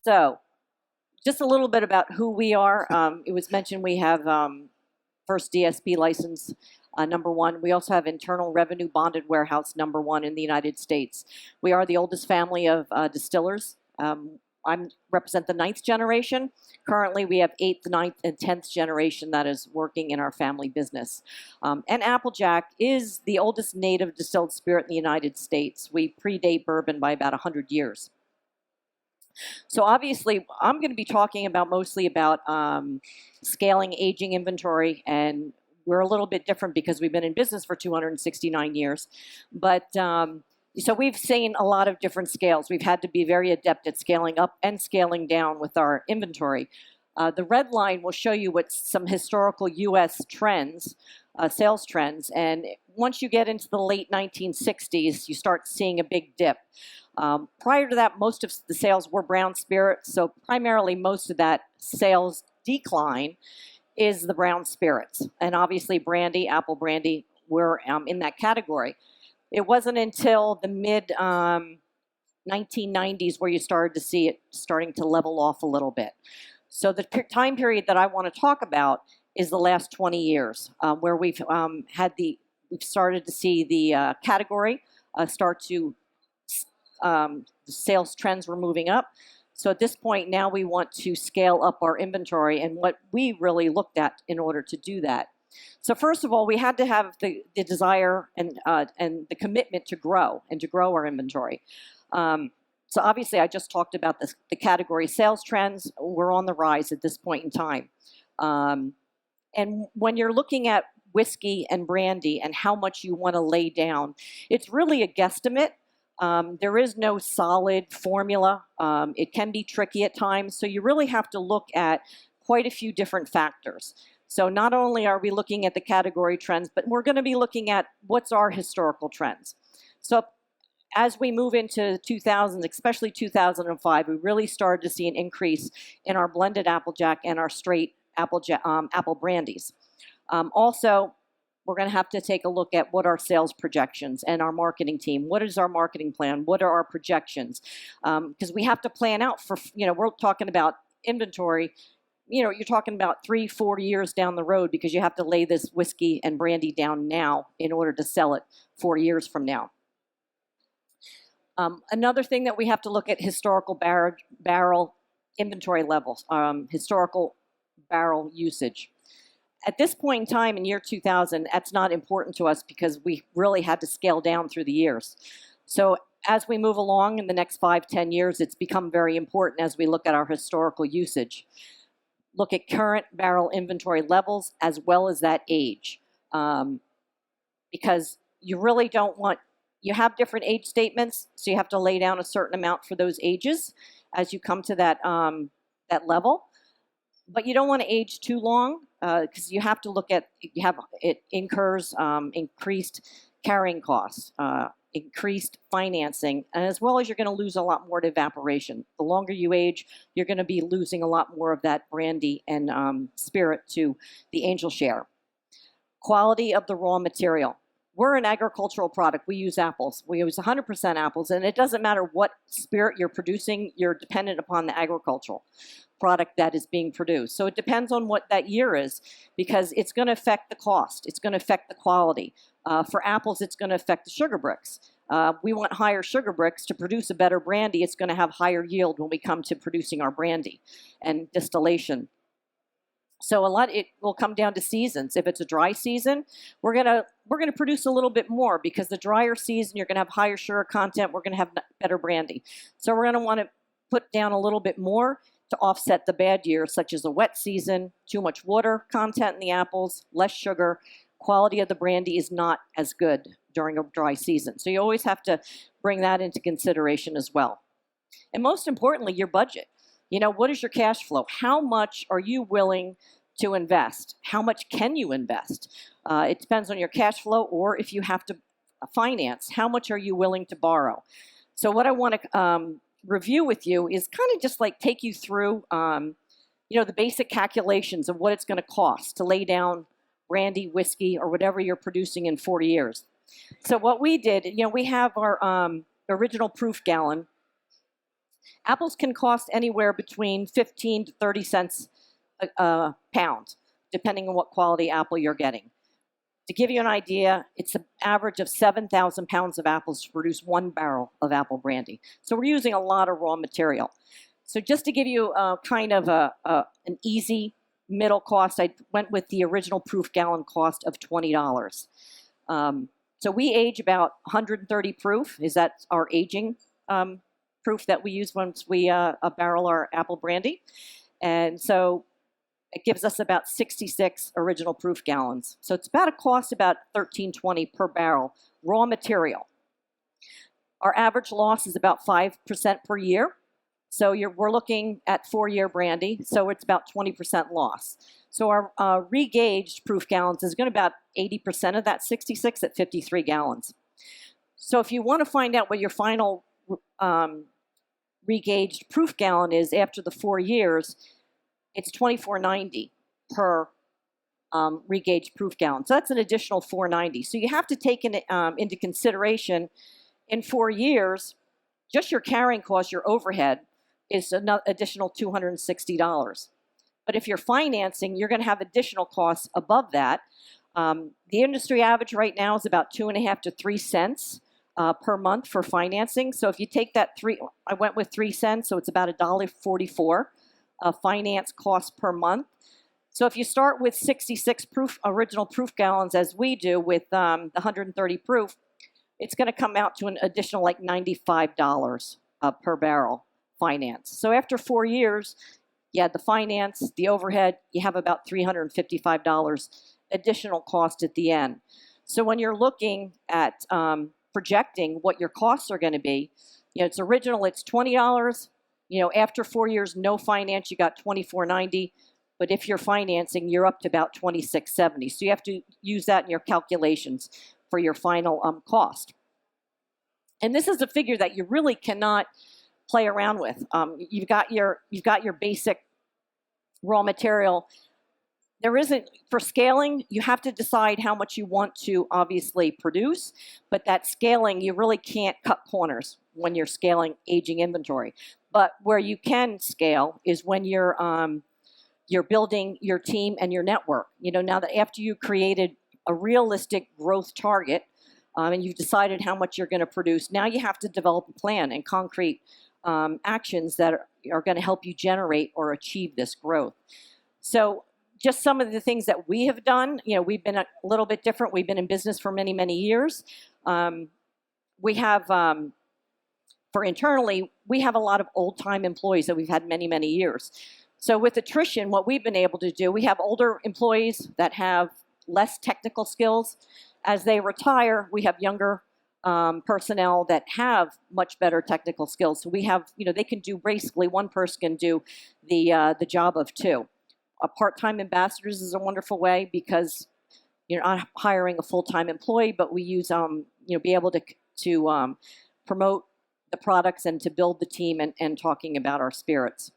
So, just a little bit about who we are. It was mentioned we have first DSP license, #1. We also have internal revenue bonded warehouse, #1 in the United States. We are the oldest family of distillers. I represent the 9th generation. Currently, we have 8th, 9th, and 10th generation that is working in our family business. And Applejack is the oldest native distilled spirit in the United States. We predate bourbon by about 100 years. So obviously, I'm going to be talking about mostly about scaling aging inventory, and we're a little bit different because we've been in business for 269 years. But so we've seen a lot of different scales. We've had to be very adept at scaling up and scaling down with our inventory. The red line will show you what some historical U.S. trends, sales trends, and once you get into the late 1960s, you start seeing a big dip. Prior to that, most of the sales were brown spirits, so primarily most of that sales decline is the brown spirits. And obviously brandy, apple brandy, were in that category. It wasn't until the mid 1990s where you started to see it starting to level off a little bit. So the time period that I want to talk about is the last 20 years, where we've started to see the category start to the sales trends were moving up. So at this point now we want to scale up our inventory, and what we really looked at in order to do that. So first of all, we had to have the desire and the commitment to grow our inventory. So obviously I just talked about the category sales trends. We're on the rise at this point in time. And when you're looking at whiskey and brandy and how much you want to lay down, it's really a guesstimate. There is no solid formula. It can be tricky at times, so you really have to look at quite a few different factors. So not only are we looking at the category trends, but we're going to be looking at what's our historical trends. So as we move into 2000s, especially 2005, we really started to see an increase in our blended Applejack and our straight apple brandies. Also, we're going to have to take a look at what our sales projections and our marketing team. What is our marketing plan? What are our projections? Because we have to plan out for, we're talking about inventory. You're talking about 3-4 years down the road, because you have to lay this whiskey and brandy down now in order to sell it 4 years from now. Another thing that we have to look at, historical barrel inventory levels, historical barrel usage. At this point in time in year 2000, that's not important to us because we really had to scale down through the years. So as we move along in the next 5-10 years, it's become very important as we look at our historical usage. Look at current barrel inventory levels as well as that age, because you really don't want, you have different age statements, so you have to lay down a certain amount for those ages as you come to that, that level. But you don't want to age too long, because you have to look at, it incurs increased carrying costs, increased financing, and as well as you're going to lose a lot more to evaporation. The longer you age, you're going to be losing a lot more of that brandy and spirit to the angel share. Quality of the raw material. We're an agricultural product. We use apples. We use 100% apples, and it doesn't matter what spirit you're producing, you're dependent upon the agricultural product that is being produced. So it depends on what that year is, because it's going to affect the cost. It's going to affect the quality. For apples, it's going to affect the sugar bricks. We want higher sugar bricks to produce a better brandy. It's going to have higher yield when we come to producing our brandy and distillation. So it will come down to seasons. If it's a dry season, we're gonna produce a little bit more, because the drier season you're gonna have higher sugar content. We're gonna have better brandy. So we're gonna want to put down a little bit more to offset the bad years, such as a wet season, too much water content in the apples, less sugar. Quality of the brandy is not as good during a dry season. So you always have to bring that into consideration as well. And most importantly, your budget. What is your cash flow? How much are you willing to invest? How much can you invest? It depends on your cash flow, or if you have to finance, how much are you willing to borrow? So what I want to review with you is kind of just like take you through, the basic calculations of what it's going to cost to lay down brandy, whiskey, or whatever you're producing in 40 years. So what we did, we have our original proof gallon. Apples can cost anywhere between 15 to 30 cents a pound, depending on what quality apple you're getting. To give you an idea, it's an average of 7,000 pounds of apples to produce 1 barrel of apple brandy. So we're using a lot of raw material. So just to give you kind of an easy middle cost, I went with the original proof gallon cost of $20. So we age about 130 proof. Is that our aging proof that we use once we barrel our apple brandy? And so it gives us about 66 original proof gallons. So it's about a cost about $13.20 per barrel raw material. Our average loss is about 5% per year. So we're looking at 4-year brandy, so it's about 20% loss. So our regauged proof gallons is going to be about 80% of that 66 at 53 gallons. So if you want to find out what your final regauged proof gallon is after the 4 years, it's $24.90 per regauged proof gallon. So that's an additional $4.90. So you have to take into consideration in 4 years, just your carrying cost, your overhead, is an additional $260. But if you're financing, you're going to have additional costs above that. The industry average right now is about 2.5 to 3 cents per month for financing. So if you take that I went with 3 cents, so it's about $1.44 finance cost per month. So if you start with 66 original proof gallons, as we do with the 130 proof, it's going to come out to an additional like $95 per barrel finance. So after 4 years, you had the finance, the overhead, you have about $355 additional cost at the end. So when you're looking at projecting what your costs are going to be, it's original, it's $20. After 4 years, no finance, you got $24.90. But if you're financing, you're up to about $26.70. So you have to use that in your calculations for your final cost. And this is a figure that you really cannot play around with. You've got your basic raw material. There isn't, for scaling, you have to decide how much you want to obviously produce, but that scaling, you really can't cut corners when you're scaling aging inventory. But where you can scale is when you're building your team and your network. Now that after you created a realistic growth target and you've decided how much you're going to produce, now you have to develop a plan and concrete actions that are going to help you generate or achieve this growth. So just some of the things that we have done, we've been a little bit different. We've been in business for many, many years. We have, for internally, we have a lot of old-time employees that we've had many, many years. So with attrition, what we've been able to do, we have older employees that have less technical skills. As they retire, we have younger personnel that have much better technical skills. So we have, they can do basically one person can do the job of two. Part-time ambassadors is a wonderful way because you're not hiring a full-time employee, but we use be able to promote the products and to build the team and talking about our spirits.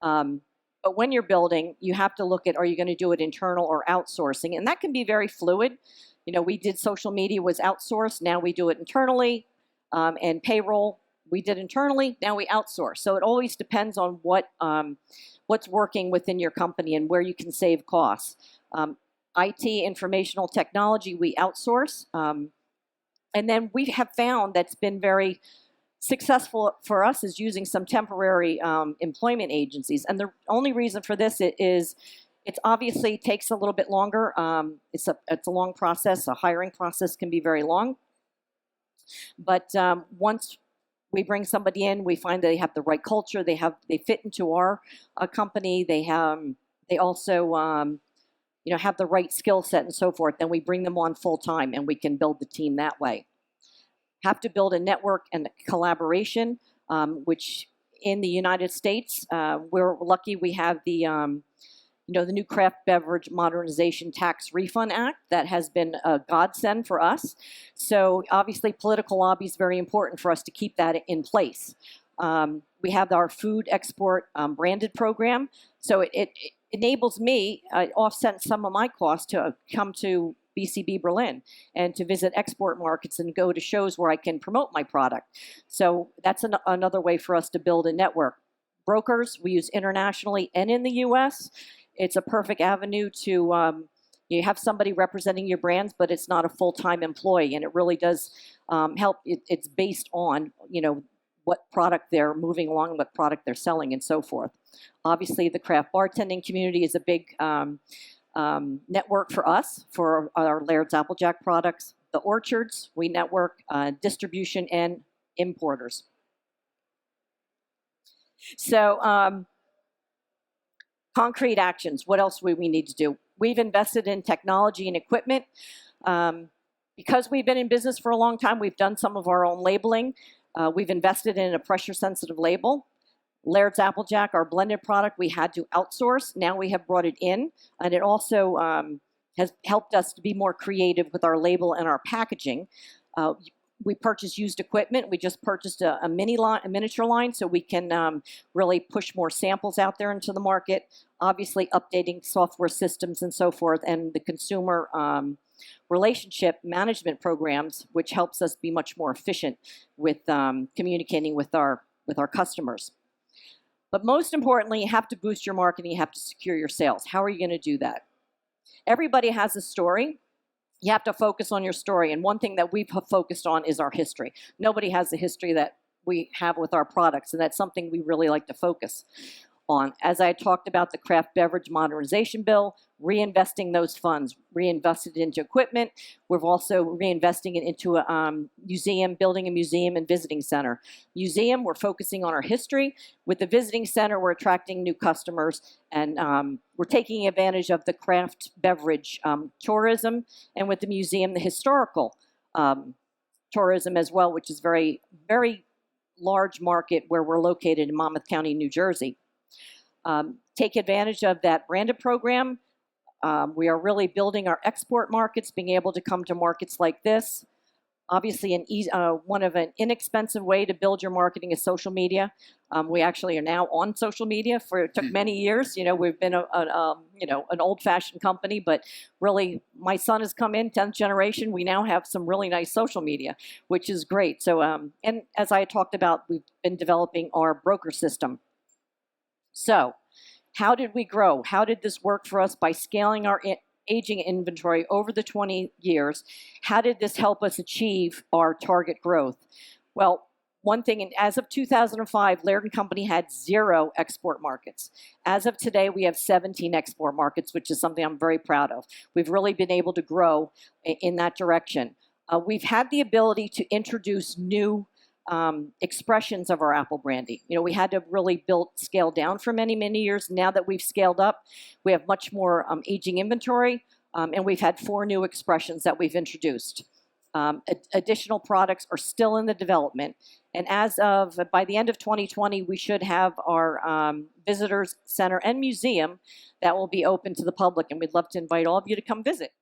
But when you're building, you have to look at, are you going to do it internal or outsourcing? And that can be very fluid. We did social media was outsourced. Now we do it internally. And payroll, we did internally. Now we outsource. So it always depends on what's working within your company and where you can save costs. IT, informational technology, we outsource. And then we have found that's been very successful for us is using some temporary employment agencies. And the only reason for this is it obviously takes a little bit longer. It's a long process. A hiring process can be very long. But once we bring somebody in, we find that they have the right culture. They fit into our company. They also have the right skill set and so forth. Then we bring them on full time, and we can build the team that way. Have to build a network and collaboration, which in the United States, we're lucky we have the new Craft Beverage Modernization Tax Refund Act that has been a godsend for us. So obviously political lobby is very important for us to keep that in place. We have our food export branded program. So it enables me, offset some of my costs to come to BCB Berlin, and to visit export markets and go to shows where I can promote my product. So that's another way for us to build a network. Brokers, we use internationally and in the U.S. It's a perfect avenue to you have somebody representing your brands, but it's not a full-time employee, and it really does help. It's based on, what product they're moving along, what product they're selling, and so forth. Obviously, the craft bartending community is a big network for us, for our Laird's Applejack products. The orchards, we network distribution and importers. So concrete actions, what else do we need to do? We've invested in technology and equipment. Because we've been in business for a long time, we've done some of our own labeling. We've invested in a pressure-sensitive label. Laird's Applejack, our blended product, we had to outsource. Now we have brought it in, and it also has helped us to be more creative with our label and our packaging. We purchased used equipment. We just purchased a miniature line, so we can really push more samples out there into the market. Obviously, updating software systems and so forth, and the consumer relationship management programs, which helps us be much more efficient with communicating with our customers. But most importantly, you have to boost your marketing. You have to secure your sales. How are you going to do that? Everybody has a story. You have to focus on your story. And one thing that we've focused on is our history. Nobody has the history that we have with our products, and that's something we really like to focus on. As I talked about the craft beverage modernization bill, reinvesting those funds, reinvested into equipment. We're also reinvesting it into a museum, building a museum and visiting center. Museum, we're focusing on our history. With the visiting center, we're attracting new customers, and we're taking advantage of the craft beverage tourism, and with the museum, the historical tourism as well, which is very, very large market where we're located in Monmouth County, New Jersey. Take advantage of that branded program. We are really building our export markets, being able to come to markets like this. Obviously, one of an inexpensive way to build your marketing is social media. We actually are now on social media. It took many years. We've been an old-fashioned company, but really, my son has come in, 10th generation. We now have some really nice social media, which is great. So, and as I talked about, we've been developing our broker system. So, how did we grow? How did this work for us by scaling our aging inventory over the 20 years? How did this help us achieve our target growth? Well, one thing, as of 2005, Laird Company had 0 export markets. As of today, we have 17 export markets, which is something I'm very proud of. We've really been able to grow in that direction. We've had the ability to introduce new expressions of our apple brandy. We had to really scale down for many, many years. Now that we've scaled up, we have much more aging inventory, and we've had 4 new expressions that we've introduced. Additional products are still in the development, and by the end of 2020, we should have our visitors center and museum that will be open to the public, and we'd love to invite all of you to come visit.